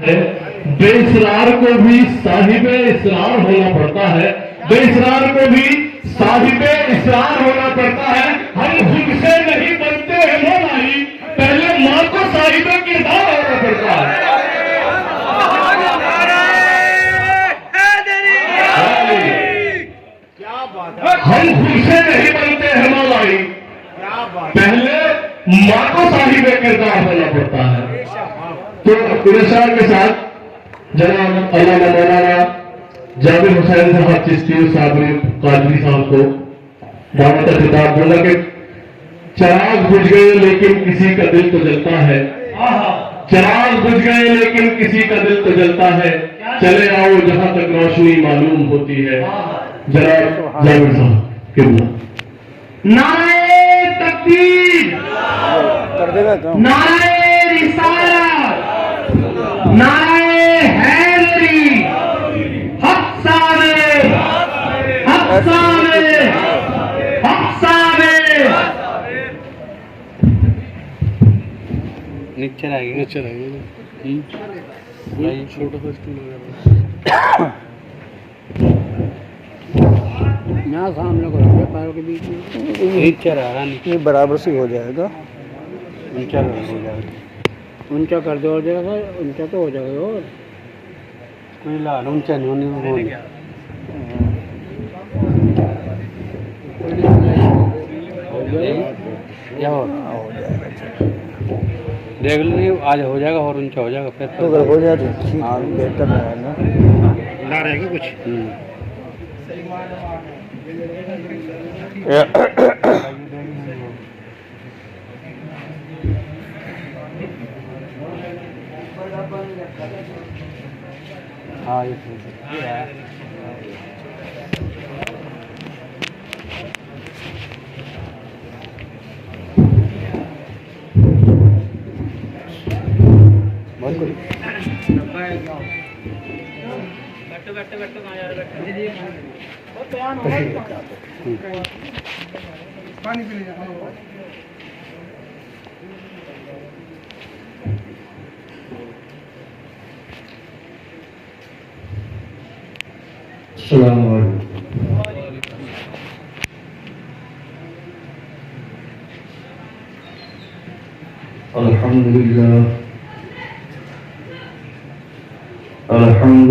بے اسرار کو بھی صاحب اسرار ہونا پڑتا ہے، بے اسرار کو بھی صاحب اسرار ہونا پڑتا ہے۔ ہم خود سے نہیں بنتے ہیں مولائی، پہلے ماں کو صاحب کردار ہونا پڑتا ہے۔ ہم خود سے نہیں بنتے ہیں مولائی، پہلے ماں کو صاحب کردار ہونا پڑتا ہے۔ تو ارشاد کے ساتھ جناب علامہ مولانا جابر حسین صاحب چشتی صاحب قادری صاحب کو دعوت خطاب بولا کہ چراغ بجھ گئے لیکن کسی کا دل تو جلتا ہے، چراغ بجھ گئے لیکن کسی کا دل تو جلتا ہے، چلے آؤ جہاں تک روشنی معلوم ہوتی ہے۔ جناب جابر صاحب قبلہ۔ نعرہ تکبیر، نعرہ رسالت، نعرہ حیدری، حق صاحب، حق صاحب، حق صاحب۔ نیچے رہ گئی، نیچے رہ گئی چھوٹا سا اسٹول یہاں سامنے کو رکھے پیروں کے بیچ میں، نیچے رہا یہ برابر سے ہو جائے گا۔ اونچا ہو جائے گا، اونچا کر دو ہو جائے گا، اونچا تو ہو جائے گا، اور کوئی لال اونچا نہیں ہونے دیکھ لیں آج ہو جائے گا اور اونچا ہو جائے گا، پھر اگر ہو جائے تو بہتر رہے نا، لا رہے گا کچھ۔ ہاں یہ پانی پی لیجیے۔ السلام علیکم۔ الحمد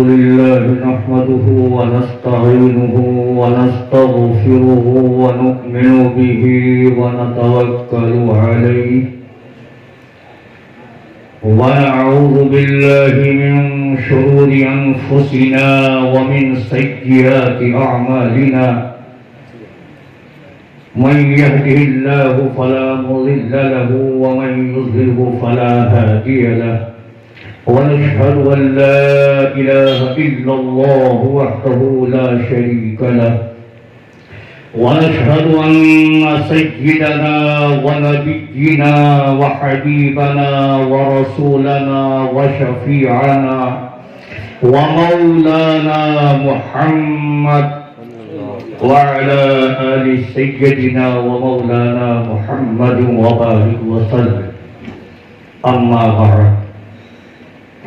لله نحمده ونستعينه ونستغفره ونؤمن به ونتوكل عليه ونعوذ بالله من شرور أنفسنا ومن سيئات أعمالنا، من يهده الله فلا مضل له ومن يضلل فلا هادي له، ونشهد أن لا إله إلا الله وحده لا شريك له، ونشهد أن سيدنا ونبينا وحبيبنا ورسولنا وشفيعنا ومولانا محمد وعلى آل سيدنا ومولانا محمد وبارك وسلم، أما بعد،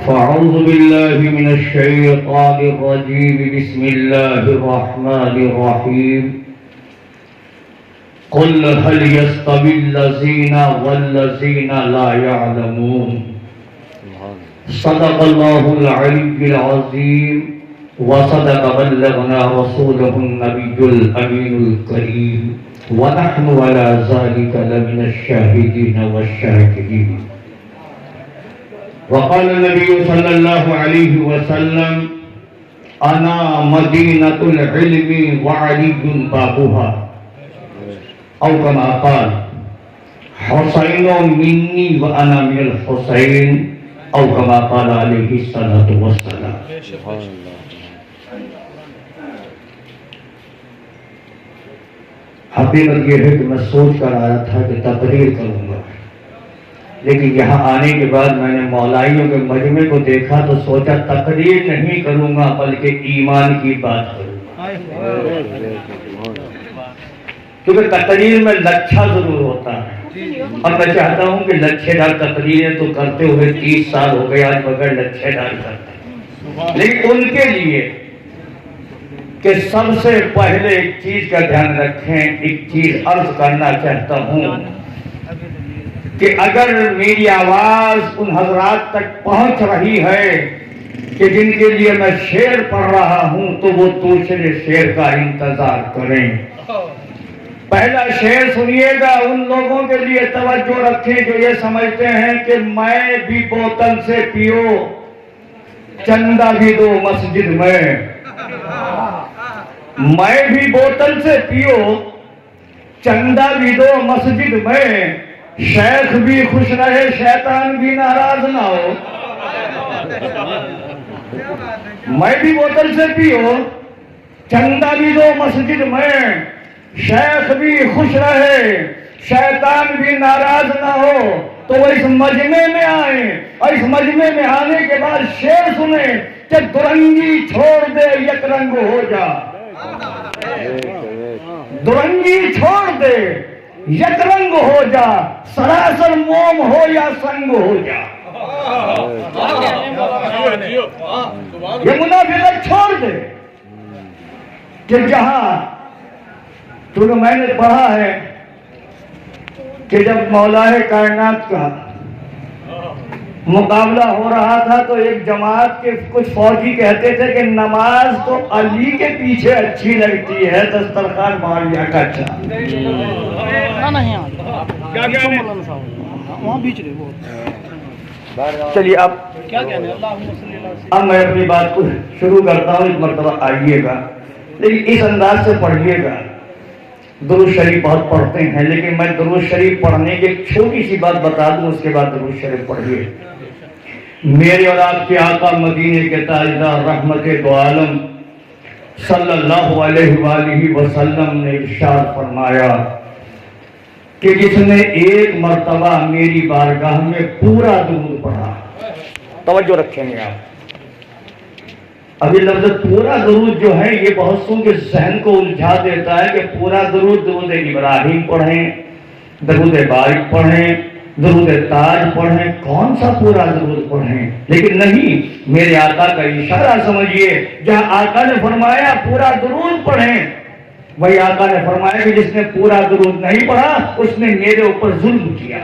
فأعوذ بالله من الشيطان الرجيم، بسم الله الرحمن الرحيم، قل هل يستوي الذين والذين لا يعلمون، صدق الله العلي العظيم وصدق بلغنا رسوله النبي الأمين الكريم، ونحن على ذلك لمن الشاهدين والشاكرين۔ وقال النبي صلى الله عليه وسلم أنا مدينة العلم وعلي بابها، أو كما قال حسين مني وأنا من الحسين، أو كما قال عليه الصلاة والسلام۔ حقیقت یہ ہے کہ میں سوچ کر آیا تھا کہ تقریر کروں گا، لیکن یہاں آنے کے بعد میں نے مولائیوں کے مجمع کو دیکھا تو سوچا تقریر نہیں کروں گا بلکہ ایمان کی بات کروں گا، کیونکہ تقریر میں لچھا ضرور ہوتا ہے، اور میں چاہتا ہوں کہ لچھے دار تقریریں تو کرتے ہوئے 30 سال ہو گئے آج بغیر لچھے دار کرتے، لیکن ان کے لیے کہ سب سے پہلے ایک چیز کا دھیان رکھیں، ایک چیز عرض کرنا چاہتا ہوں کہ اگر میری آواز ان حضرات تک پہنچ رہی ہے کہ جن کے لیے میں شعر پڑھ رہا ہوں تو وہ دوسرے شعر کا انتظار کریں۔ پہلا شعر سنیے گا، ان لوگوں کے لیے توجہ رکھیں جو یہ سمجھتے ہیں کہ میں بھی بوتل سے پیو چندہ بھی دو مسجد میں، میں بھی بوتل سے پیو چندہ بھی دو مسجد میں، شیخ بھی خوش رہے شیطان بھی ناراض نہ ہو۔ میں بھی بوتل سے پیو چندہ بھی دو مسجد میں، شیخ بھی خوش رہے شیطان بھی ناراض نہ ہو۔ تو وہ اس مجمع میں آئیں اور اس مجمع میں آنے کے بعد شعر سنیں کہ درنگی چھوڑ دے یک رنگ ہو جا، درنگی چھوڑ دے یک رنگ ہو جا، سراسر موم ہو یا سنگ ہو جا۔ یہ منافقت چھوڑ دے کہ جہاں تو میں نے پڑھا ہے کہ جب مولا کائنات کا مقابلہ ہو رہا تھا تو ایک جماعت کے کچھ فوجی کہتے تھے کہ نماز تو علی کے پیچھے اچھی لگتی ہے، دسترخوان معاویہ کا اچھا۔ چلیے اب میں اپنی بات کو شروع کرتا ہوں، ایک مرتبہ آئیے گا لیکن اس انداز سے پڑھیے گا۔ درود شریف بہت پڑھتے ہیں لیکن میں درود شریف پڑھنے کی ایک چھوٹی سی بات بتا دوں، اس کے بعد درود شریف پڑھیے۔ میرے اور آپ کے آقا مدینے کے تاجدار رحمت دو عالم صلی اللہ علیہ وآلہ وسلم نے ارشاد فرمایا کہ جس نے ایک مرتبہ میری بارگاہ میں پورا درود پڑھا، توجہ رکھیں گے آپ، ابھی لفظ پورا درود جو ہے یہ بہت سو کے ذہن کو الجھا دیتا ہے کہ پورا درود درود ابراہیم پڑھیں، درود بارک پڑھیں، درود تاج پڑھیں، کون سا پورا درود پڑھیں؟ لیکن نہیں، میرے آقا کا اشارہ سمجھیے، جہاں آقا نے فرمایا پورا درود پڑھیں، وہی آقا نے فرمایا کہ جس نے پورا درود نہیں پڑھا اس نے میرے اوپر ظلم کیا۔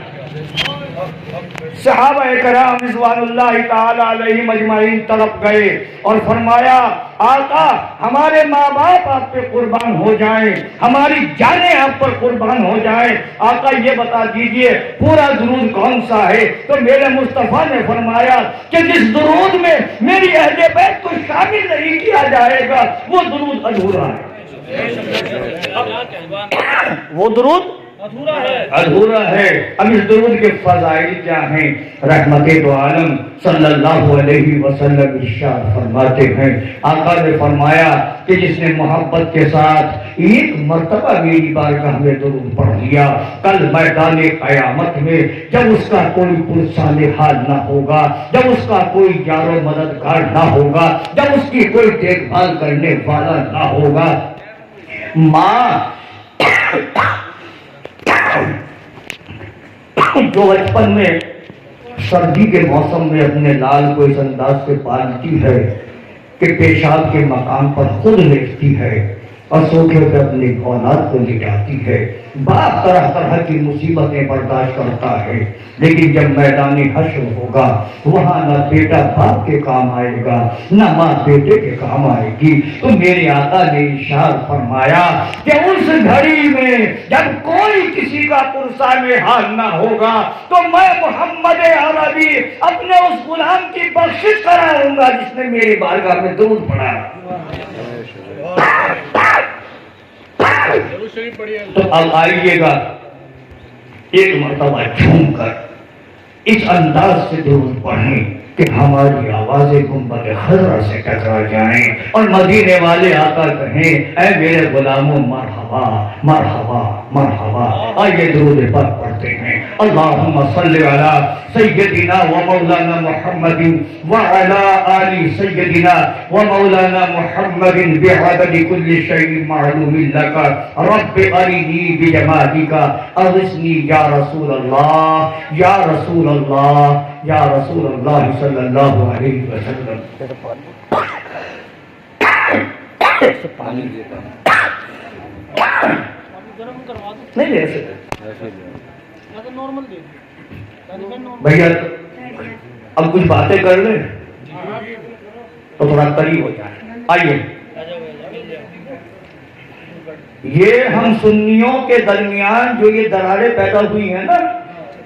صحابہ کرام رضوان اللہ تعالی علیہم اجمعین طرف گئے اور فرمایا آقا ہمارے ماں باپ آپ پہ قربان ہو جائیں، ہماری جانیں آپ پر قربان ہو جائیں، آقا یہ بتا دیجئے پورا درود کون سا ہے؟ تو میرے مصطفیٰ نے فرمایا کہ جس درود میں میری اہل بیت کو شامل نہیں کیا جائے گا وہ درود ادھورا ہے، وہ درود ادھورا ہے۔ اب اس درود کے فضائل کیا ہیں؟ رحمت دو عالم صلی اللہ علیہ وسلم ارشاد فرماتے ہیں، آقا نے فرمایا کہ جس نے محبت کے ساتھ ایک مرتبہ میری بارگاہ میں درود پڑھ لیا، کل میدان قیامت میں جب اس کا کوئی پرسان حال نہ ہوگا، جب اس کا کوئی یار و مددگار نہ ہوگا، جب اس کی کوئی دیکھ بھال کرنے والا نہ ہوگا، ماں جو بچپن میں سردی کے موسم میں اپنے لال کو اس انداز سے پالتی ہے کہ پیشاب کے مقام پر خود لیٹتی ہے اور سوکھے پہ اپنی اولاد کو لٹاتی ہے، باپ طرح طرح کی مصیبتیں برداشت کرتا ہے، لیکن جب میدان حشر ہوگا وہاں نہ بیٹا باپ کے کام آئے گا نہ ماں بیٹے کے کام آئے گی۔ تو میرے آقا نے ارشاد فرمایا کہ اس گھڑی میں جب کوئی کسی کا پرسان حال نہ ہوگا تو میں محمد عربی اپنے اس غلام کی بخشش کراؤں گا جس نے میری بارگاہ میں درود پڑھا۔ تو اب آئیے گا ایک مرتبہ جھوم کر اس انداز سے درود پڑھیں کہ ہماری آوازیں گنبد خضرا سے ٹکرا جائیں اور مدینے والے آقا کہیں اے میرے غلاموں مرحبا مرحبا مرحبا۔ آئیے درود پاک پڑھتے ہیں۔ اللہم صلی علی سیدنا و مولانا محمد وعلی آل سیدنا و مولانا محمد بعدد کل شیء معلوم لک رب ارنی بجمالک اغثنی یا رسول اللہ یا رسول اللہ یا رسول اللہ صلی اللہ علیہ وسلم. پانی دیتا ہوں. نہیں دے سکتے بھیا. اب کچھ باتیں کر لیں تو تھوڑا قریب ہو جائے. آئیے, یہ ہم سنیوں کے درمیان جو یہ دراریں پیدا ہوئی ہیں نا,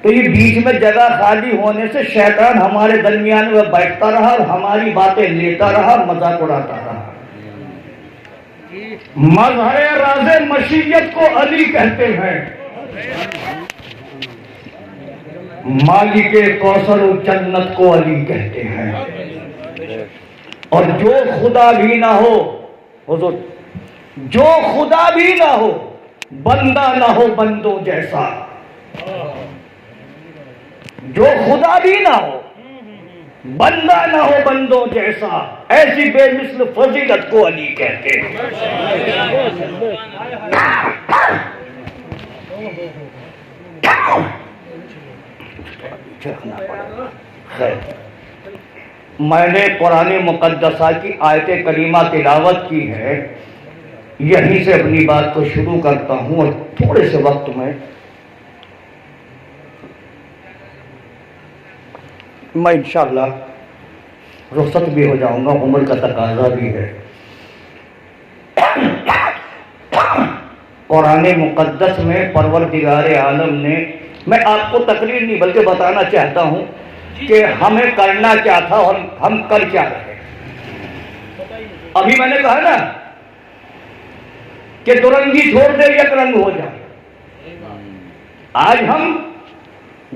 تو یہ بیچ میں جگہ خالی ہونے سے شیطان ہمارے درمیان میں بیٹھتا رہا اور ہماری باتیں لیتا رہا, مذاق اڑاتا رہا. مظہر راز مشیت کو علی کہتے ہیں, مالک کوثر و جنت کو علی کہتے ہیں. اور جو خدا بھی نہ ہو حضور, جو خدا بھی نہ ہو بندہ نہ ہو بندوں جیسا, جو خدا بھی نہ ہو بندہ نہ ہو بندوں جیسا, ایسی بے مثل فضیلت کو علی کہتے ہیں. خیر, میں نے قرآن مقدسہ کی آیت کریمہ تلاوت کی ہے, یہیں سے اپنی بات کو شروع کرتا ہوں. اور تھوڑے سے وقت میں انشاءاللہ رخصت بھی ہو جاؤں گا, عمر کا تقاضا بھی ہے. قرآن مقدس میں پروردگار عالم نے, میں آپ کو تقریر نہیں بلکہ بتانا چاہتا ہوں کہ ہمیں کرنا کیا تھا اور ہم کر کیا رہے. ابھی میں نے کہا نا کہ دو رنگی چھوڑ دے یک رنگ ہو جائے. آج ہم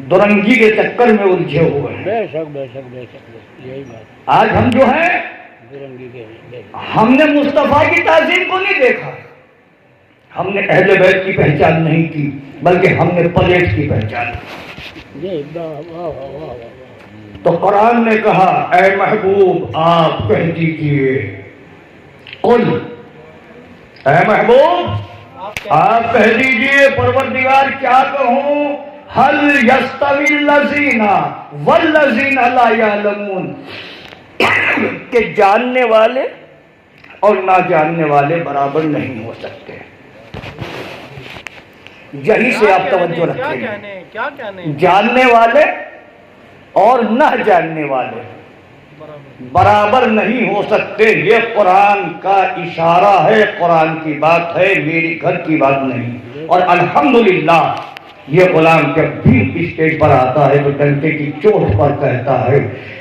دو رنگی کے چکر میں الجھے ہوئے ہیں. بے شک بے شک بے شک, یہی بات. آج ہم جو ہیں دو رنگی کے, ہم نے مصطفیٰ کی تعظیم کو نہیں دیکھا, ہم نے اہل بیت کی پہچان نہیں کی بلکہ ہم نے پلیٹ کی پہچان کی. تو قرآن نے کہا اے محبوب آپ کہہ دیجئے, قل, اے محبوب آپ کہہ دیجئے پروردگار کیا کہوں, حل یستوی الذین والذین لا یعلمون, کہ جاننے والے اور نہ جاننے والے برابر نہیں ہو سکتے. یہی سے آپ توجہ رکھیں, جاننے والے اور نہ جاننے والے برابر نہیں ہو سکتے. یہ قرآن کا اشارہ ہے, قرآن کی بات ہے, میری گھر کی بات نہیں. اور الحمدللہ یہ غلام جب بھی اسٹیج پر آتا ہے تو ڈنڈے کی چوٹ پر کہتا ہے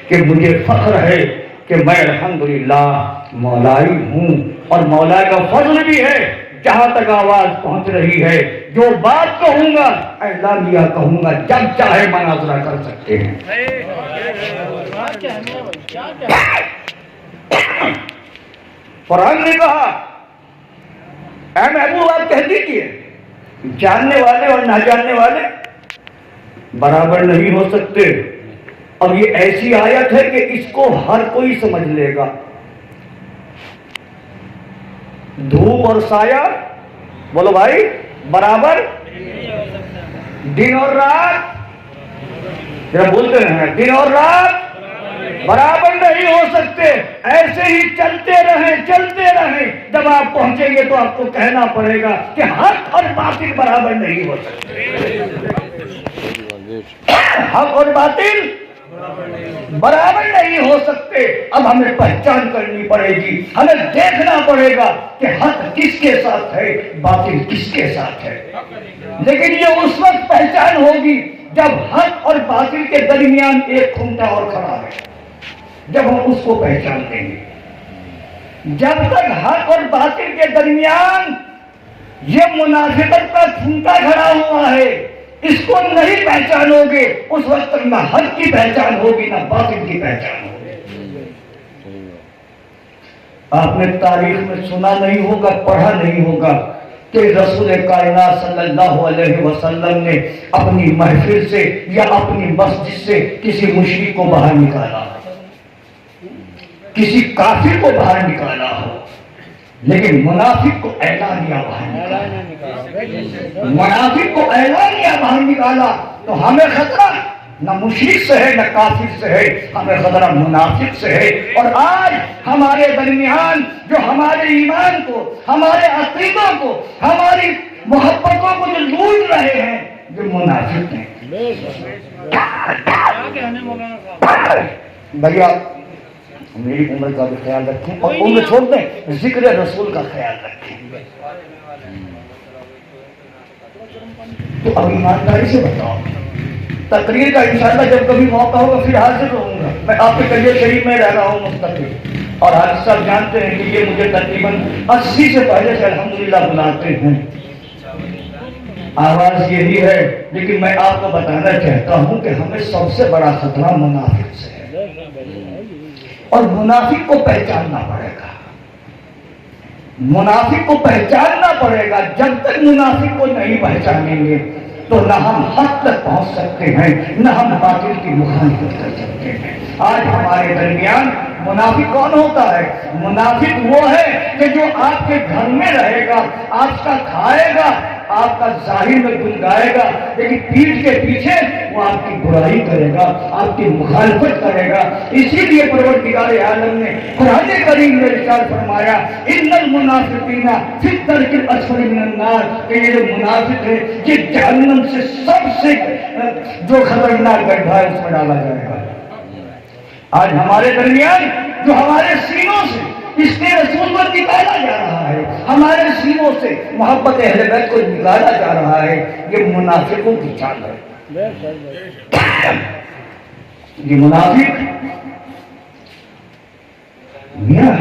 کہ مجھے فخر ہے کہ میں الحمدللہ مولائی ہوں, اور مولا کا فضل بھی ہے. جہاں تک آواز پہنچ رہی ہے, جو بات کہوں گا اعلامیہ کہوں گا, جب چاہے مناظرہ کر سکتے ہیں. قرآن نے کہا اے محبوب آپ کہہ دیجئے جاننے والے اور نہ جاننے والے برابر نہیں ہو سکتے. اب یہ ایسی آیت ہے کہ اس کو ہر کوئی سمجھ لے گا. دھوپ اور سایہ بولو بھائی برابر, دن اور رات ذرا بولتے ہیں, دن اور رات برابر نہیں ہو سکتے. ایسے ہی چلتے رہیں, جب آپ پہنچیں گے تو آپ کو کہنا پڑے گا کہ حق اور باطل برابر نہیں ہو سکتے. حق اور باطل برابر نہیں ہو سکتے. اب ہمیں پہچان کرنی پڑے گی, ہمیں دیکھنا پڑے گا کہ حق کس کے ساتھ ہے, باطل کس کے ساتھ ہے. لیکن یہ اس وقت پہچان ہوگی جب حق اور باطل کے درمیان ایک کھنٹا اور کھڑا ہے, جب ہم اس کو پہچان لیں گے. جب تک حق اور باطل کے درمیان یہ منافقت کا کھنٹا کھڑا ہوا ہے, اس کو نہیں پہچانو گے, اس وقت تک نہ حق کی پہچان ہوگی نہ باطل کی پہچان ہوگی. آپ نے تاریخ میں سنا نہیں ہوگا, پڑھا نہیں ہوگا کہ رسول کائنات صلی اللہ علیہ وسلم نے اپنی محفل سے یا اپنی مسجد سے کسی مشرک کو باہر نکالا، کسی کافر کو باہر نکالا ہو، لیکن منافق کو اعلانیہ باہر نکالا، منافق کو اعلانیہ باہر نکالا۔ تو ہمیں خطرہ نہ مشرک سے ہے نہ کافر سے ہے، ہمیں خطرہ منافق سے ہے۔ اور آج ہمارے درمیان جو ہمارے ایمان کو، ہمارے عقیدوں کو، ہماری محبتوں کو جو لوٹ رہے ہیں، جو منافق ہیں۔ بھیا میری عمر کا بھی خیال رکھیں اور عمر چھوڑ دیں، ذکر رسول کا خیال رکھیں۔ تو اب ایمانداری سے بتاؤ، تقریر کا انشاءاللہ جب کبھی موقع ہوگا پھر حاضر رہوں گا۔ میں آپ کے قریے شریف میں رہ رہا ہوں مستقل، اور حاجی صاحب جانتے ہیں کہ یہ مجھے تقریباً 80 سے پہلے سے الحمدللہ بلاتے ہیں۔ آواز یہی ہے، لیکن میں آپ کو بتانا چاہتا ہوں کہ ہمیں سب سے بڑا خطرہ منافق سے ہے، اور منافق کو پہچاننا پڑے گا، منافق کو پہچاننا پڑے گا۔ جب تک منافق کو نہیں پہچانیں گے تو نہ ہم حق تک پہنچ سکتے ہیں، نہ ہم باطل کی مخالفت کر سکتے ہیں۔ آج ہمارے درمیان منافق کون ہوتا ہے؟ منافق وہ ہے کہ جو آپ کے گھر میں رہے گا، آپ کا کھائے گا، آپ کا ظاہر میں گنگائے گا، لیکن پیٹھ کے پیچھے وہ آپ کی برائی کرے گا، آپ کی مخالفت کرے گا۔ اسی لیے پروردگار عالم نے قرآن کریم میں ارشاد فرمایا ان المنافقین فی الدرک الاسفل من النار، کہ یہ جو منافق ہے یہ جہنم سے سب سے جو خطرناک گڈھا ہے اس میں ڈالا جائے گا۔ آج ہمارے درمیان جو ہمارے سینوں سے اس کے رسول کو نکالا جا رہا ہے، ہمارے سینوں سے محبت اہل بیت کو نکالا جا رہا ہے، یہ منافقوں کی چال ہے۔ یہ منافق میاں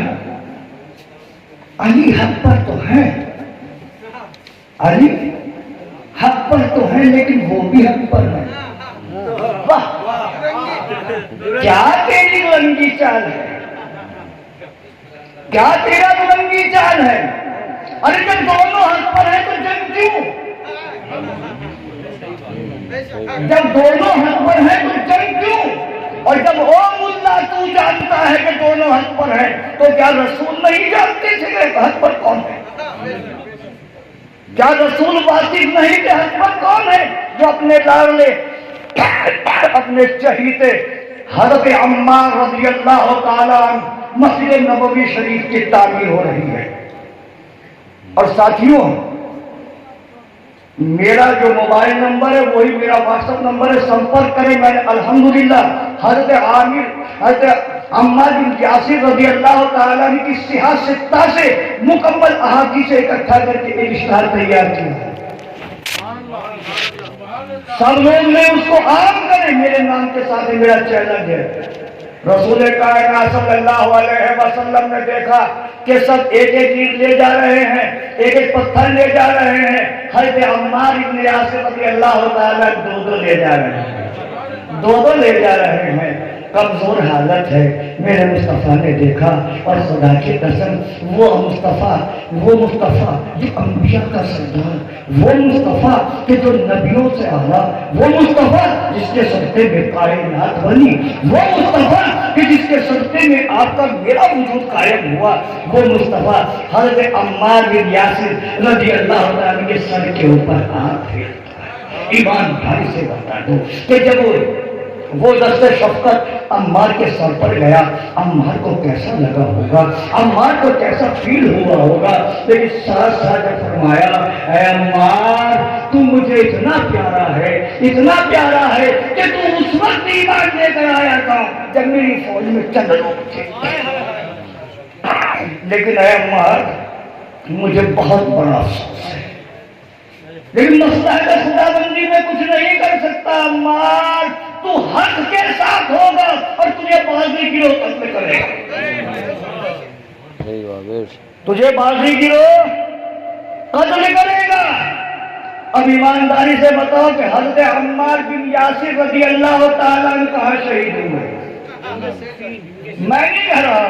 علی حق پر تو ہے، علی حق پر تو ہے، لیکن وہ بھی حق پر ہے۔ واہ کیا تیری رنگی چال ہے، کیا تیرا رنگی چال ہے۔ ارے جب دونوں حق پر ہیں تو جنگ کیوں؟ جب دونوں حق پر ہیں تو جنگ کیوں؟ اور جب او ملا تو جانتا ہے کہ دونوں حق پر ہیں تو کیا رسول نہیں جانتے تھے کہ حق پر کون ہے؟ کیا رسول واقف نہیں کہ حق پر کون ہے؟ جو اپنے لاڈلے اپنے چہیتے حضرت عمار رضی اللہ تعالیٰ عنہ مسجد نبوی شریف کی تعمیر ہو رہی ہے۔ اور ساتھیوں میرا جو موبائل نمبر ہے وہی میرا واٹس ایپ نمبر ہے، سمپرک کریں۔ میں نے الحمدللہ حضرت عمار بن یاسر رضی اللہ تعالیٰ عنہ کی صحاح ستہ سے مکمل احادیث اکٹھا کر کے ایک اشتہار تیار کیا۔ سب لوگ نے اس کو عام کریں، میرے نام کے ساتھ میرا چیلنج ہے۔ رسول کائنات صلی اللہ علیہ وسلم نے دیکھا کہ سب ایک ایک اینٹ لے جا رہے ہیں، ایک ایک پتھر لے جا رہے ہیں، حضرت عمار بن یاسر رضی اللہ تعالیٰ دو لے جا رہے ہیں، دو لے جا رہے ہیں۔ کمزور حالت ہے، میرے مصطفیٰ نے دیکھا اور خدا کی قسم وہ مصطفیٰ جو انبیاء کا سردار، وہ مصطفیٰ کہ جو نبیوں سے اعلیٰ، وہ مصطفیٰ جس کے صدقے میں کائنات بنی، وہ مصطفیٰ کہ جس کے صدقے میں آپ کا میرا وجود قائم ہوا، وہ مصطفیٰ حضرت عمار بن یاسر رضی اللہ عنہ کے سر کے اوپر ہاتھ پھیرتا ہے۔ ایمانداری سے بتا دو کہ جب وہ دست شفقت عمار کے سر پر گیا، عمار کو کیسا لگا ہوگا، عمار کو کیسا فیل ہوا ہوگا۔ لیکن ساتھ ساتھ فرمایا اے عمار تو مجھے اتنا پیارا ہے، اتنا پیارا ہے کہ تو اس وقت ایمان لے کر آیا تھا جب میری فوج میں چند لوگ تھے، لیکن اے عمار مجھے بہت بڑا افسوس ہے، لیکن مسئلہ ہے خدا بندی میں کچھ نہیں کر سکتا۔ عمار تو حق کے ساتھ ہوگا اور تجھے بازی گروہ قتل کرے گا، تجھے بازی گروہ قتل کرے گا۔ اب ایمانداری سے بتاؤ کہ حضرت عمار بن یاسر رضی اللہ تعالیٰ عنہ کہاں شہید ہوئے؟ میں نہیں کہہ رہا،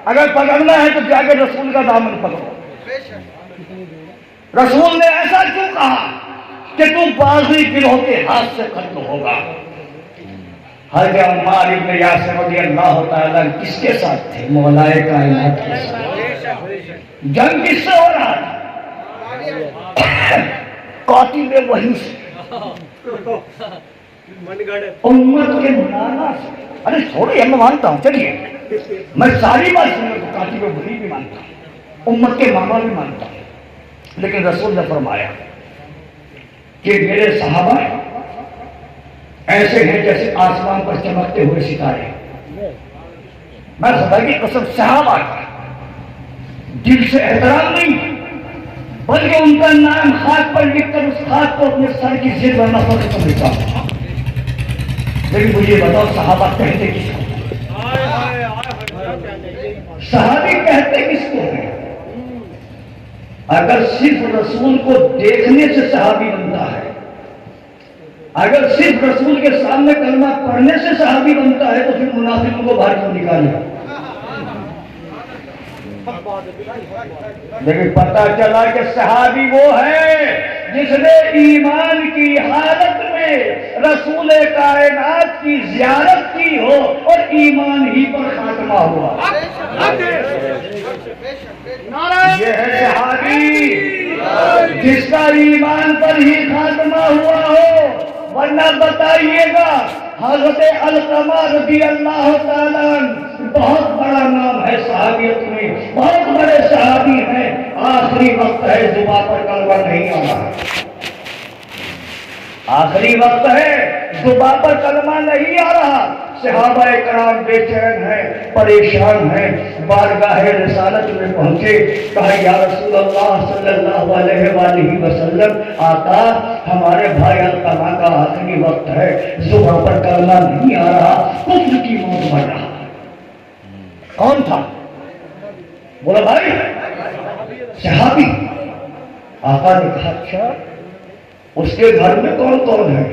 اگر پکڑنا ہے تو جا کے رسول کا دامن پکڑو، رسول نے ایسا کیوں کہا کہ تم بازی گروہ کے ہاتھ سے ختم ہوگا؟ حضرت عمار ابن یاسر رضی اللہ تعالیٰ کس کے ساتھ تھے؟ مولائے کائنات کے ساتھ۔ جنگ کس سے ہو رہا تھا؟ قاتل وحی سے، امت کے نانا سے۔ ارے چھوڑے، میں مانتا ہوں، چلیے میں ساری بات سننے کو قاتل وحی بھی مانتا ہوں، امت کے ماما بھی مانتا ہوں، لیکن رسول نے فرمایا کہ میرے صحابہ ایسے ہیں جیسے آسمان پر چمکتے ہوئے ستارے۔ میں خدا کی قسم صحابہ کا دل سے احترام نہیں، بلکہ ان کا نام خاک پر لکھ کر اس خاک کو اپنے سر کی زیر و نفرت پر لکھا۔ لیکن مجھے بتاؤ صحابہ کہتے کس کو؟ صحابی کہتے کس کو ہیں؟ اگر صرف رسول کو دیکھنے سے صحابی بنتا ہے، اگر صرف رسول کے سامنے کلمہ پڑھنے سے صحابی بنتا ہے، تو پھر منافقوں کو باہر کیوں نکالے؟ لیکن پتہ چلا کہ صحابی وہ ہے جس نے ایمان کی حالت میں رسول کائنات کی زیارت کی ہو اور ایمان ہی پر خاتمہ ہوا۔ یہ ہے صحابی جس کا ایمان پر ہی خاتمہ ہوا ہو۔ ورنہ بتائیے گا، حضرت علقمہ رضی اللہ تعالیٰ بہت بڑا نام ہے صحابیت میں، بہت بڑے صحابی ہیں، آخری وقت ہے، زبان پر کلمہ نہیں آ رہا، آخری وقت ہے، زبان پر کلمہ نہیں آ رہا۔ صحابہ کرام بے چین ہیں، پریشان ہیں، بارگاہ رسالت میں پہنچے، کہا یا رسول اللہ صلی اللہ علیہ وآلہ وسلم، آقا ہمارے بھائی علقمہ کا آخری وقت ہے، زبان پر کلمہ نہیں آ رہا، کفر کی موت مر رہا۔ کون تھا؟ بولا بھائی صحابی۔ آقا نے کہا اچھا اس کے گھر میں کون کون ہے؟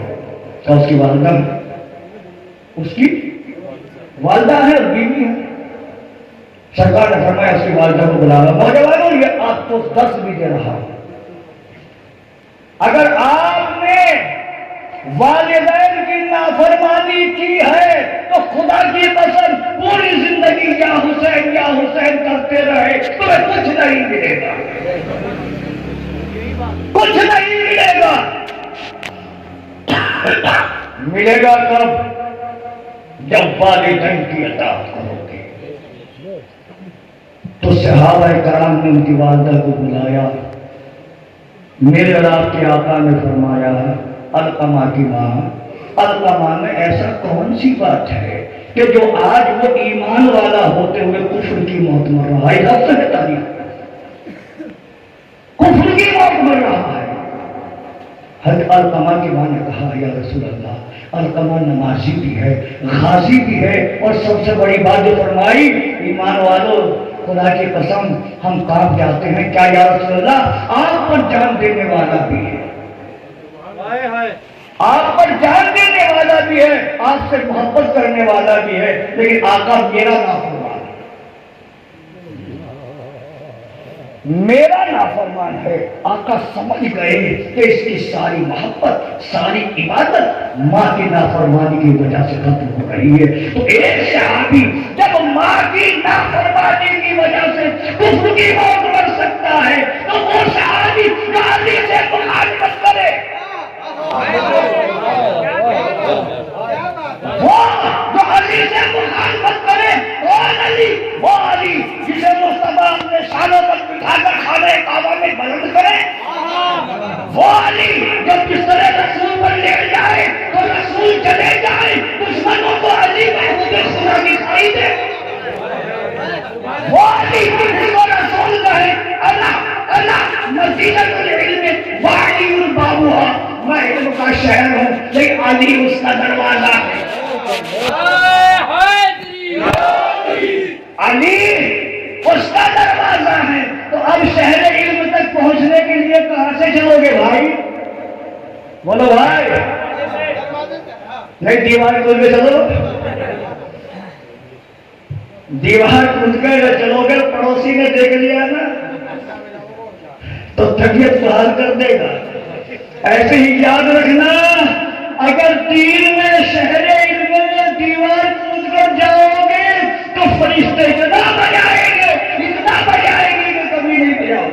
کہا اس کی والدہ ہے، اس کی والدہ ہے اور بیوی ہے۔ سرکار نے فرمایا اس کی والدہ کو بلا لا۔ نوجوانوں یہ آپ کو درس بھی دے رہا ہوں، اگر آپ نے والدین کی نافرمانی کی ہے تو خدا کی قسم پوری زندگی یا حسین کرتے رہے، تمہیں کچھ نہیں ملے گا، کچھ نہیں ملے گا۔ ملے گا کب؟ جب والدین کی اطاعت کرو گے۔ تو صحابہ کرام نے ان کی والدہ کو بلایا، میرے اور آپ کے آقا نے فرمایا علقمہ کی ماں، علقمہ میں ایسا کون سی بات ہے کہ جو آج وہ ایمان والا ہوتے ہوئے کفر کی موت مر رہا ہے؟ حد سے تعریف کفر کی موت مر رہا ہے۔ حضرت علقمہ کی ماں نے کہا یا رسول اللہ، علقمہ نمازی بھی ہے، غازی بھی ہے، اور سب سے بڑی بات جو فرمائی، ایمان والوں خدا کی قسم ہم کام جاتے ہیں، کیا یا رسول اللہ آپ پر جان دینے والا بھی ہے، آپ پر جان دینے والا بھی ہے، آپ سے محبت کرنے والا بھی ہے، لیکن آقا میرا نافرمان ہے، میرا نافرمان ہے۔ آقا سمجھ گئے کہ اس کی ساری محبت، ساری عبادت ماں کی نافرمانی کی وجہ سے ختم ہو رہی ہے۔ تو ایک صحابی جب ماں کی نافرمانی کی وجہ سے کفر کی موت مر سکتا ہے، تو وہ صحابی علی سے مخالفت کرے، وہ جو علی سے مخالفت کرے، وہ علی جسے مصطفیٰ اپنے شانوں پر بٹھا کر خانہ کعبہ میں بلند کرے، وہ علی جو بستر رسول پر لیٹ جائے تو رسول چلے جائے، دشمنوں کو علی محبوب خدا دکھائی دے، وہ علی جس کو رسول کہے اللہ مسجد العلم وعلی البابوہا، میں علم کا شہر ہوں لیکن علی اس کا دروازہ ہے، علی اس کا دروازہ ہے۔ تو اب شہر علم تک پہنچنے کے لیے کہاں سے چلو گے بھائی؟ بولو بھائی، نہیں دیوار کھود کے چلو، دیوار کھود کے چلو گے، پڑوسی نے دیکھ لیا نا تو طبیعت بحال کر دے گا. ایسے ہی یاد رکھنا اگر دین میں شہر علم میں دیوار کود کر جاؤ گے تو فرشتے اتنا بجائیں گے کہ کبھی نہیں بجاؤ.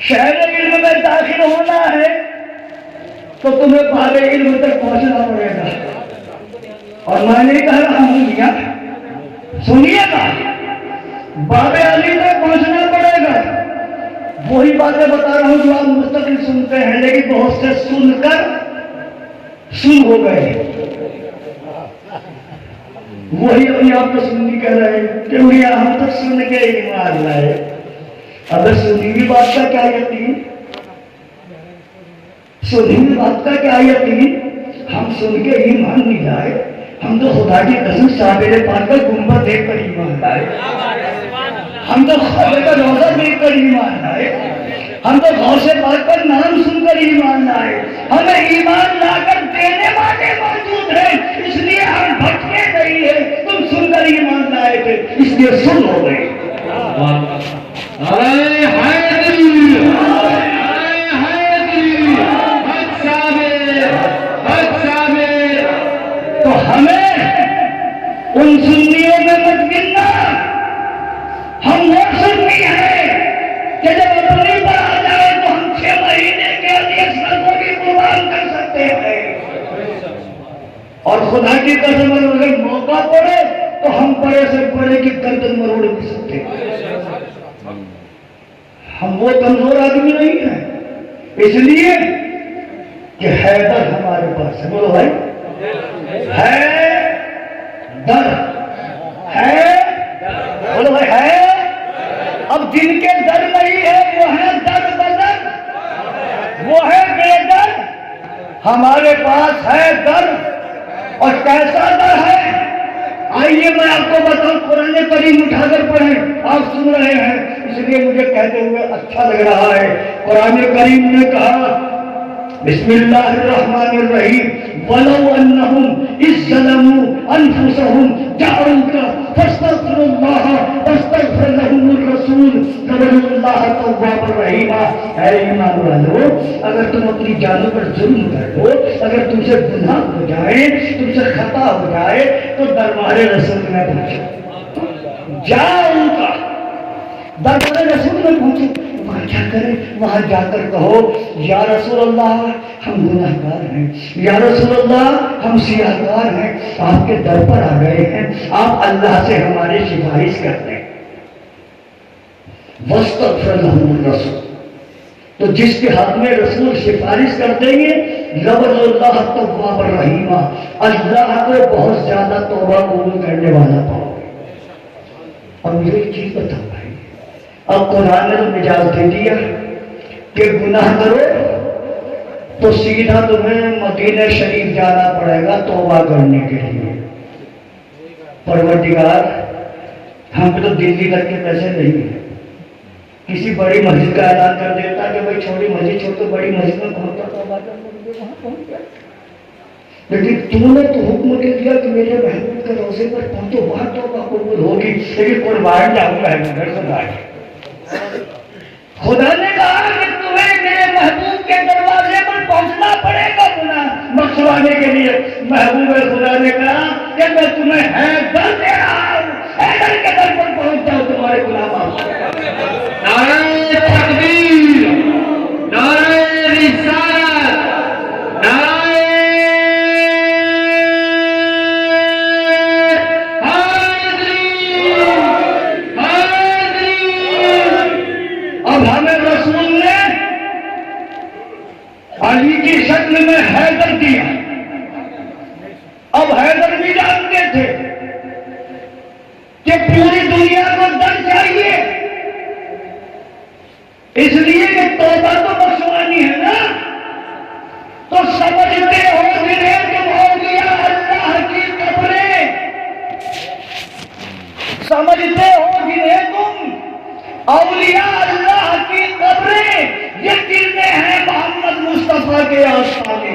شہر علم میں داخل ہونا ہے تو تمہیں باب علم تک پہنچنا پڑے گا. اور میں نے کہا رہا ہوں میاں سنیے گا باب علی تک پہنچنا پڑے گا. وہی باتیں بتا رہا ہوں جو آپ مستقل سنتے ہیں لیکن بہت سے سن کر سن ہو گئے. وہی اپنی آپ کو سننی کہہ رہے ہیں کہ میاں ہم تک سن کے ایمان لائے. اگر سنی ہوئی بات کا کیا یقین, سنی ہوئی بات کا کیا یقین, ہم سن کے ایمان نہیں لائے. ہم تو خدا کی قسم صابر پاک کا گنبد دیکھ کر ایمان لائے. ہم تو خدا کا روزہ دیکھ کر ایمان لائے. ہم تو غوث پاک کا نام سن کر ایمان لائے. ہمیں ایمان لا کر دینے والے موجود ہیں اس لیے ہم بھٹکے نہیں ہیں. تم سن کر ایمان لائے تھے اس لیے سن ہو گئے. تو ہمیں ان سنیوں میں مت گننا. ہم وہ سنی ہیں کہ جب اپنی پر آ جائے تو ہم 6 مہینے کے لیے سر کو بھی قربان کر سکتے ہیں. اور خدا کی قسم اگر موقع پڑے تو ہم بڑے سے بڑے کی گردن مروڑ بھی سکتے ہیں. ہم وہ کمزور آدمی نہیں ہیں اس لیے کہ حیدر ہمارے پاس ہے. بولو بھائی ہے در ہے. بولو بھائی ہے. اب جن کے در نہیں ہے وہ ہے در بدر, وہ ہے بے در. ہمارے پاس ہے در. اور کیسا در ہے آئیے میں آپ کو بتاؤں. قرآن کریم اٹھا کر پڑھیں. آپ سن رہے ہیں اس لیے مجھے کہتے ہوئے اچھا لگ رہا ہے. قرآن کریم نے کہا بسم اللہ الرحمن الرحیم وَلَوْ أَنَّهُمْ إِذْ ظَلَمُوا أَنفُسَهُمْ جَاءُوكَ فَاسْتَغْفِرُوا اللَّهَ وَاسْتَغْفَرَ لَهُمُ الرَّسُولُ لَوَجَدُوا اللَّهَ تَوَّابًا رَحِيمًا. اے ایمان والو, اگر تم اپنی جانوں پر ظلم کر دو, اگر تم سے گناہ ہو جائے, تم سے خطا ہو جائے تو دربار رسول میں پہنچو. جاؤ دربار رسول میں پہنچو. وہاں کیا کریں؟ وہاں جا کر کہو یا رسول اللہ ہم گناہگار ہیں, یا رسول اللہ ہم سیاہکار ہیں, آپ کے در پر آ گئے ہیں, آپ اللہ سے ہماری سفارش کر دیں. وَاسْتَغْفِرْ لَهُمُ الرَّسُولُ. تو جس کے حق میں رسول سفارش کر دیں گے لَوَجَدُوا اللَّهَ تَوَّابًا رَحِيمًا, اللہ کو بہت زیادہ توبہ قبول کرنے والا پاؤ گے. اب مجھے ایک چیز بتاؤ بھائی, اب قرآن نے تو مجاز دے دیا کہ گناہ کرو تو سیدھا تمہیں مدینہ شریف جانا پڑے گا توبہ کرنے کے لیے. پروردگار ہم کو تو دلی تک کے پیسے نہیں ہیں. کسی بڑی مسجد کا اعلان کر دیتا کہ بھائی چھوٹی مسجد چھوڑ تو بڑی مسجد میں پہنچتا توبہ کرنے وہاں پہنچ گیا. لیکن تم نے تو حکم دے دیا کہ میرے محبوب کے روزے پر پہنچو وہاں توبہ قبول ہوگی. لیکن قربان جاؤں گا گھر سے باہر. خدا نے کہا کہ تمہیں میرے محبوب کے دروازے پر پہنچنا پڑے گا گناہ بخشوانے کے لیے. محبوب خدا نے کہا کہ میں تمہیں حیدر دے رہا ہوں, حیدر کے در پر پہنچ جاؤ تمہارے گناہ معاف. نعرہ تکبیر, نعرہ رسالت, نعرہ حیدری, حیدری. اب ہمیں رسول نے علی کی شکل میں حیدر دیا. اب حیدر بھی جانتے تھے کہ پوری دنیا کو در چاہیے, اس لیے کہ توبہ تو بخشوانی ہے نا. تو سمجھتے ہو جنہیں تم اولیاء اللہ کی قبریں, سمجھتے ہو جنہیں تم اولیاء اللہ کی قبریں, یہ قلعے ہیں محمد مصطفیٰ کے آستانے.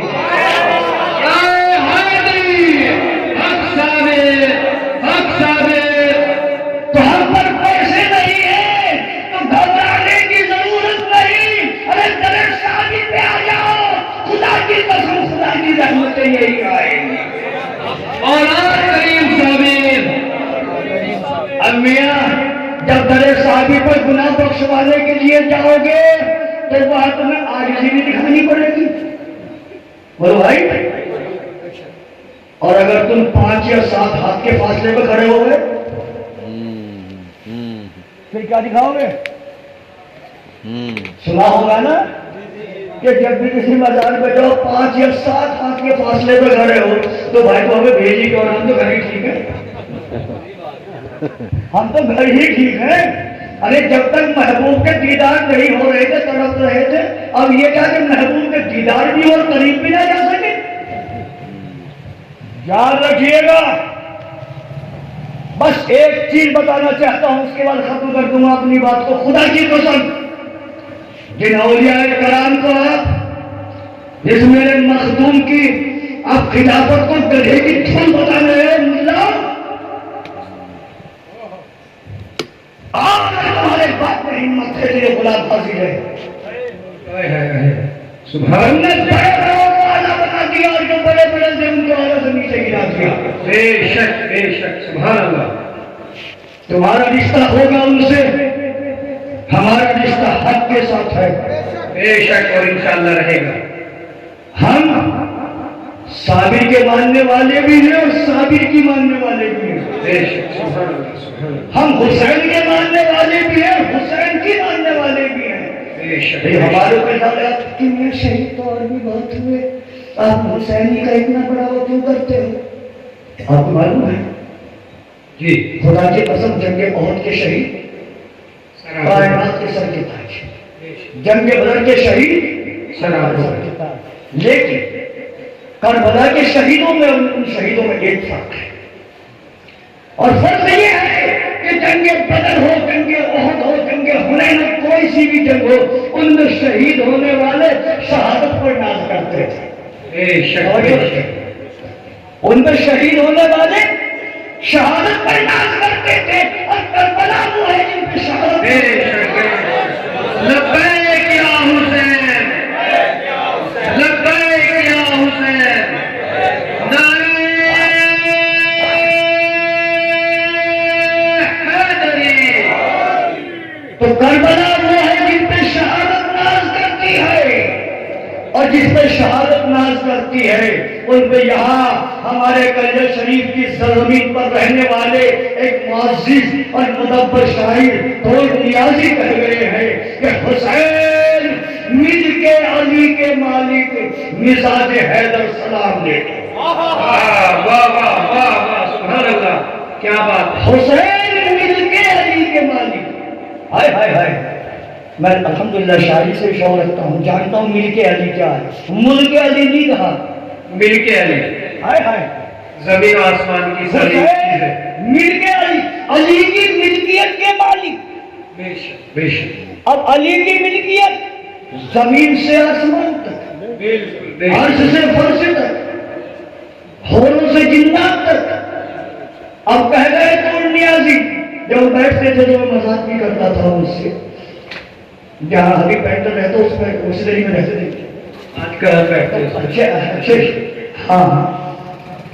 تو ہم پر پیسے نہیں ہیں تو گھبرانے میاں جب در صحابی پر گناہ بخشوانے کے لیے جاؤ گے تو وہاں تمہیں عاجزی بھی دکھانی پڑے گی، بولو بھائی۔ اور اگر تم 5 یا 7 ہاتھ کے فاصلے پہ کھڑے ہو گئے پھر کیا دکھاؤ گے؟ سنا ہوگا نا کہ جب بھی کسی مزار پہ جاؤ 5 یا 7 ہاتھ کے فاصلے پہ کھڑے ہو تو بھائی کو ہمیں بھیجی کہ ہم تو گھر ہی ٹھیک ہے، ہم تو گھر ہی ٹھیک ہیں۔ ارے جب تک محبوب کے دیدار نہیں ہو رہے تھے تڑپ رہے تھے، اب یہ کیا کہ محبوب کے دیدار بھی اور قریب بھی نہ جا سکے؟ یاد رکھیے گا، بس ایک چیز بتانا چاہتا ہوں، اس کے بعد ختم کر دوں گا اپنی بات کو۔ خدا کی قسم جن اولیاء کرام کو آپ جس میرے مخدوم کی آپ خلافت کو گدھے کی دھن بتا رہے ہیں، ملا آج ہمارے بات میں ہمت ہے جو غلام فاضل ہے، سبحان ہم نے بڑے بڑوں کو اعلیٰ بنا دیا اور جو بڑے بڑے سے ان کو اعلیٰ سے نیچے گرا دیا۔ بے شک سبحان اللہ۔ تمہارا رشتہ ہوگا ان سے، ہمارا رشتہ حق کے ساتھ ہے، بے شک اور انشاءاللہ رہے گا۔ ہم صابر کے ماننے والے بھی ہیں اور صابر کی ماننے والے بھی ہیں، بے شک سبحان اللہ سبحان اللہ، ہم حسین کے ماننے والے بھی ہیں، حسین کی ماننے والے بھی ہیں۔ بے شک ہمارے کے ساتھ کہ میں شہید تو اور بھی بات ہوئے، آپ حسینی کا اتنا بڑا وہ کیوں کرتے ہو؟ آپ کو معلوم ہے جی خدا کی قسم جنگ احد کے شہید کائنات کے سر کے تاج، جنگ بدر کے شہید سر کے تاج، لیکن کربلا کے شہیدوں میں ان شہیدوں میں ایک فرق ہے، اور فرق یہ ہے کہ جنگ بدر ہو، جنگ احد ہو، جنگ حنین ہو، کوئی سی بھی جنگ ہو، ان میں شہید ہونے والے شہادت پر ناز کرتے تھے، بے شک ان میں شہید ہونے والے شہادت پر ناز کرتے تھے، اور کربلا وہ ہے جن پہ شہادت بے شک لبیک یا حسین، لبیک یا حسین، نعرہ حیدری۔ تو کربلا وہ ہے جن پہ شہادت ناز کرتی ہے، اور جس پہ شہادت ناز کرتی ہے ان پہ یہاں ہمارے کلجہ شریف کی سرزمین پر رہنے والے ایک معزز اور مدبر شاعر دولت نیازی کہہ گئے ہیں کہ حسین مل کے علی کے مالک مزاج حیدر سلام لے۔ واہ واہ واہ واہ سبحان اللہ، کیا بات ہے۔ حسین مل کے علی کے مالک، ہائے ہائے ہائے، میں الحمدللہ شاعری سے شوق رکھتا ہوں، جانتا ہوں مل کے علی کیا ہے، ملک علی نہیں کہا، مل کے علی، ہائے ہائے، زمین و آسمان کی ساری چیزیں، مل کے علی، علی کی ملکیت کے مالک، بے شک بے شک، اب علی کی ملکیت زمین سے آسمان تک، بالکل بے عرش شک، سے فرش تک، حوروں سے جنات تک۔ اب کہہ گئے دولت نیازی جب بیٹھتے تھے تو میں مذاق بھی کرتا تھا اس سے، جہاں ابھی پینٹر رہتا اس میں اسی دری میں رہتے تھے، آج کل بیٹھتے اچھا ہاں،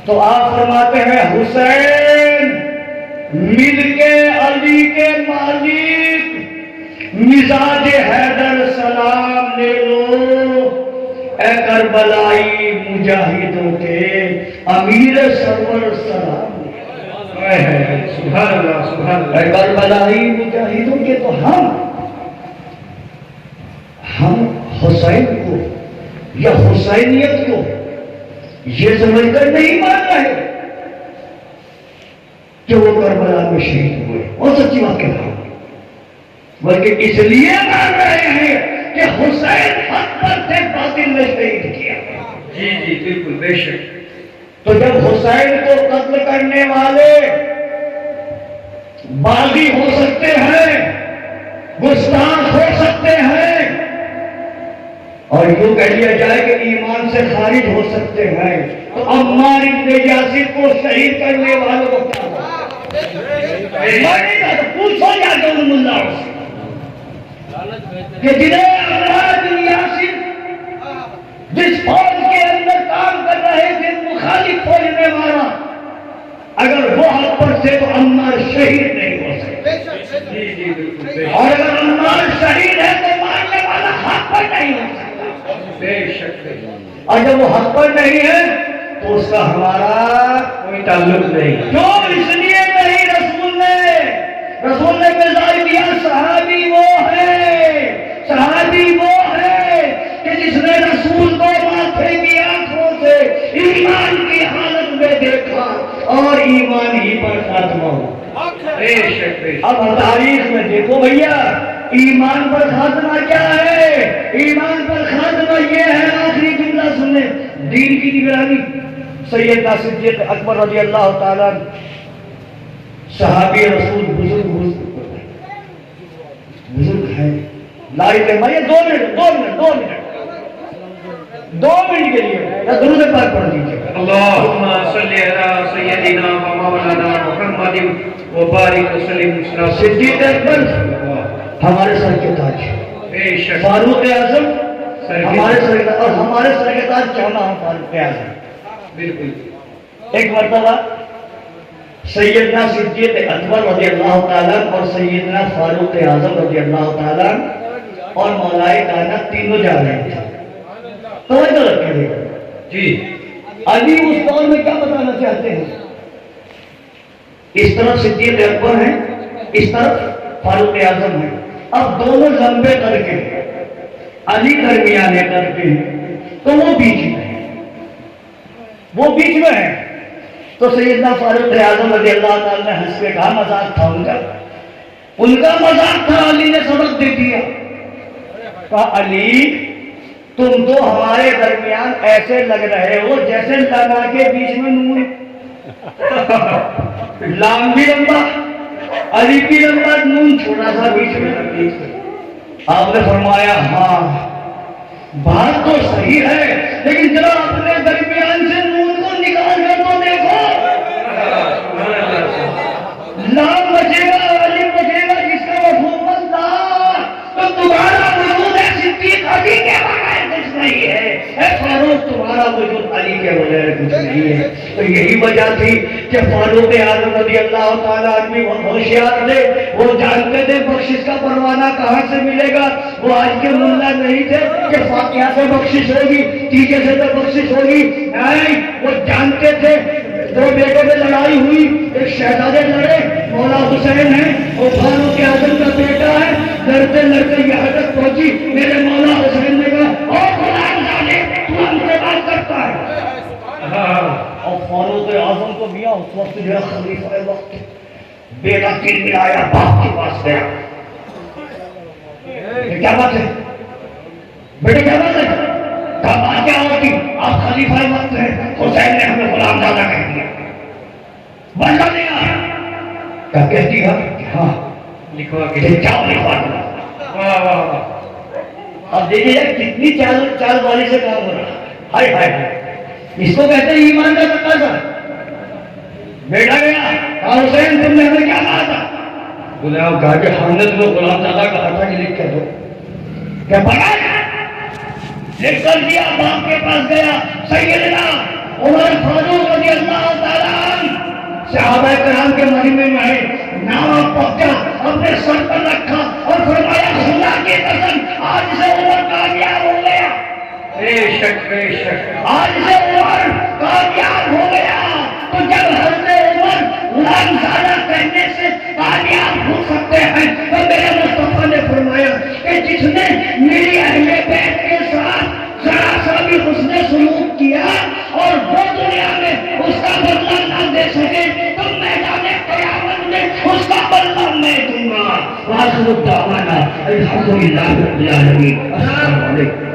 تو آپ فرماتے ہیں حسین مل کے علی کے مالک مزاج حیدر سلام لے لو، اے کربلائی مجاہدوں کے امیر سرور سلام لے لو، سبحان اللہ سبحان اے اللہ، کربلائی مجاہدوں کے، تو ہم حسین کو یا حسینیت کو یہ سمجھ کر نہیں مان رہے کہ وہ کربلا میں شہید ہوئے، اور سچی بات کہہ رہا ہوں، بلکہ اس لیے مان رہے ہیں کہ حسین حق پر سے باطل میں شہید کیا۔ جی جی بالکل بے شک، تو جب حسین کو قتل کرنے والے باغی ہو سکتے ہیں، گستاخ ہو سکتے ہیں، اور یوں کہہ لیا جائے کہ ایمان سے خارج ہو سکتے ہیں، تو عمار بن یاسر کو شہید کرنے والوں کو کیا ہوا؟ پوچھو جا کے ان ملاؤں سے کہ جنہیں عمار بن یاسر جس فوج کے اندر کام کر رہے تھے مخالف فوج نے مارا، اگر وہ حق پر سے تو عمار شہید نہیں ہو سکتا۔ جی بالکل اور اگر عمار شہید ہے تو مارنے والا حق پر نہیں ہو سکتا. بے شک بے شک. اور جب وہ حق پر نہیں ہے تو اس کا ہمارا کوئی تعلق نہیں. جو اس لیے نہیں رسول نے مثال دیا صحابی وہ ہے کہ جس نے رسول کو ماتھے کی آنکھوں سے ایمان کی حالت میں دیکھا اور ایمان ہی پر خاتمہ ہو. بے شک بے شک. اب تاریخ میں دیکھو بھیا ایمان پر خاتمہ کیا ہے. ایمان پر خاتمہ یہ ہے، آخری جملہ سننے، دین کی نگرانی. سیدنا صدیق اکبر رضی اللہ تعالیٰ صحابی رسول بزرگ ہے. لاری پہ میں 2 منٹ کے لیے درود پاک پڑھ دیجیے. اللہم صلی علی سیدنا و مولانا محمد وبارک وسلم. صدیق اکبر ہمارے سر کے تاج، بے شک. فاروق اعظم ہمارے سر کے تاج، اور ہمارے سر کے تاج کیا نام فاروق اعظم. بالکل. ایک مرتبہ سیدنا صدیق اکبر رضی اللہ تعالیٰ اور سیدنا فاروق اعظم رضی اللہ تعالیٰ اور مولائے کائنات تینوں جا رہے تھے. توجہ رکھیے جی. علی اس دور میں کیا بتانا چاہتے ہیں؟ اس طرف صدیق اکبر ہیں، اس طرف فاروق اعظم ہیں. اب دونوں لمبے کر کے علی درمیانے کر کے تو وہ بیچ میں ہے. تو سیدنا فاروق اعظم رضی اللہ تعالیٰ نے ہنس کے کہا مذاق تھا ان کا مذاق تھا. علی نے سبق دے دیا، کہا علی تم تو ہمارے درمیان ایسے لگ رہے ہو جیسے لگا کے بیچ میں نون. لام بھی لمبا، علی بھی لمبا، نون چھوٹا سا بیچ میں. آپ نے فرمایا ہاں بات تو صحیح ہے، لیکن ذرا اپنے درمیان سے نون کو نکال کر تو دیکھو. لام بچے گا، علی بچے گا، جس کا مفہوم اللہ. تو تمہارا وجود ہے صدیق علی کے بغیر کچھ نہیں ہے، اے فاروق تمہارا وجود علی کے بغیر کچھ نہیں ہے. تو یہی وجہ تھی کہ فاروق اعظم رضی اللہ تعالیٰ عنہ ہوشیار تھے. وہ جانتے تھے بخشش کا پروانہ کہاں سے ملے گا. وہ آج کے ملا نہیں تھے کہ فاتحہ سے بخشش ہوگی، ٹیکے سے تو بخشش ہوگی. نہیں، وہ جانتے تھے. 2 بیٹوں میں لڑائی ہوئی، ایک شہزادے لڑے، مولا حسین ہے، وہ فاروق اعظم کا بیٹا ہے. لڑتے لڑتے یہاں تک پہنچی، میرے مولا حسین نے کہا او غلام زادے تو ہم سے بات کرتا ہے. اور فاروق اعظم کو میاں اس وقت جو ہے خلیفہ وقت بیٹا تین ملایا، باپ کے پاس گیا. کیا بات ہے بیٹے، کیا بات ہے؟ بات کیا ہوتی؟ آپ خلیفہ وقت ہے، حسین نے ہمیں غلام زادہ کہہ دیا، بندہ دیا. کیا کہتی ہے؟ ہاں لکھوا کے کیا لکھوا دیا. واہ واہ واہ. اب دیکھیے کتنی چال والی سے کام ہو رہا ہے. ہائے ہائے ہائے، اس کو کہتے ہیں ایمان کا تقاضا. بیٹا گیا، کہا حسین تم نے ہمیں کیا کہا تھا؟ غلام کہا کہ ہم نے تمہیں غلام زادہ کہا تھا کہ لکھ کے دو. کیا پڑھا لکھ کر دیا. باپ کے پاس گیا. سیدنا عمر فاروق رضی اللہ تعالیٰ عنہ صحابہ کرام کے مجمع میں آئے، نام پکا اپنے سر پر رکھا اور فرمایا خدا کی قسم آج سے عمر کامیاب ہو گیا. بے شک بے شک. آج سے عمر کامیاب ہو گیا. تو جب حضرت عمر غلام زادہ کہنے سے کامیاب ہو سکتے ہیں تو میرے مصطفیٰ نے فرمایا کہ جس نے میری اہل بیت کے ساتھ ذرا سا بھی حسن سلوک کیا اور وہ دنیا میں اس کا بدلہ نہ دے سکے تو میدان قیامت میں اس کا بدلہ میں دوں گا. وآخر دعوانا الحمدللہ رب العالمین. السلام علیکم.